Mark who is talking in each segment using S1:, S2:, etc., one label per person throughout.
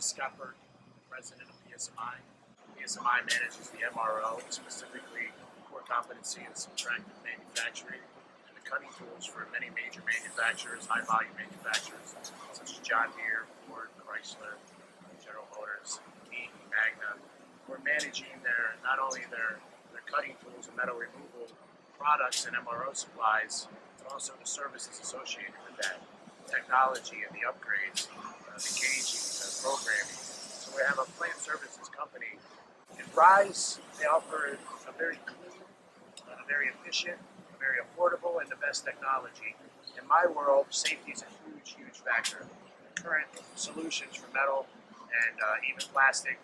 S1: Scott Burk, president of PSMI. PSMI manages the MRO, specifically core competency in subtractive manufacturing and the cutting tools for many major manufacturers, high volume manufacturers, such as John Deere, Ford, Chrysler, General Motors, Eaton, Magna. We're managing not only their cutting tools and metal removal products and MRO supplies, but also the services associated with that, technology and the upgrades, the gauging, the programming. So we have a plant services company. In RIZE, they offer a very clean, very efficient, very affordable, and the best technology. In my world, safety is a huge, huge factor. The current solutions for metal and even plastic,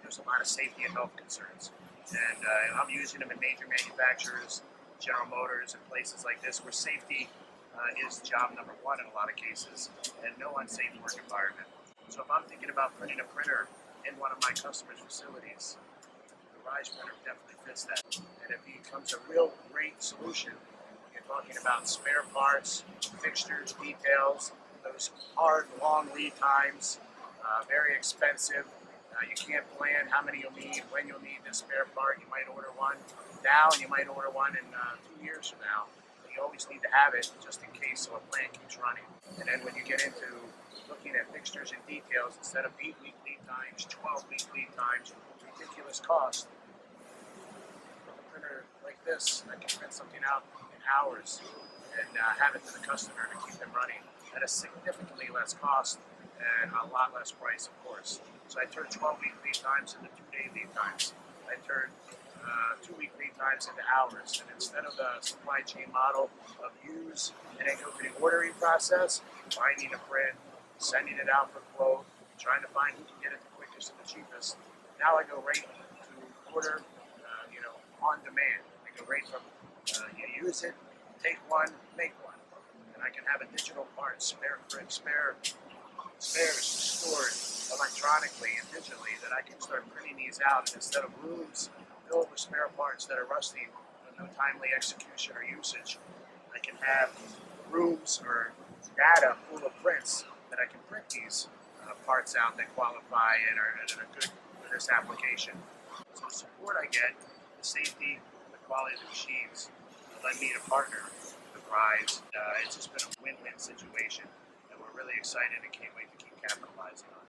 S1: there's a lot of safety and health concerns. And I'm using them in major manufacturers, General Motors, and places like this where safety is job number one in a lot of cases, and no unsafe work environment. So if I'm thinking about putting a printer in one of my customers' facilities, the RIZE printer definitely fits that. And it becomes a real great solution. You're talking about spare parts, fixtures, details, those hard, long lead times, very expensive. You can't plan how many you'll need, when you'll need this spare part. You might order one now, and you might order one in 2 years from now. But you always need to have it just in case, so a plant keeps running. And then when you get into looking at fixtures and details, instead of 8-week lead times, 12-week lead times, ridiculous cost, with a printer like this, I can print something out in hours and have it to the customer to keep them running at a significantly less cost and a lot less price, of course. So I turned 12-week lead times into 2-day lead times. I turned 2-week lead times into hours. And instead of the supply chain model of use and then go through the ordering process, finding a print, sending it out for quote, trying to find who can get it the quickest and the cheapest, now I go right to order, on demand. I go right from you use it, take one, make one. And I can have a digital part, spares stored electronically and digitally that I can start printing these out. And instead of rooms filled with spare parts that are rusting with no timely execution or usage, I can have rooms or data full of prints that I can print these parts out that qualify and are good for this application. So the support I get, the safety, the quality of the machines, led me to partner with RIZE. It's just been a win-win situation, and we're really excited and can't wait to keep capitalizing on it.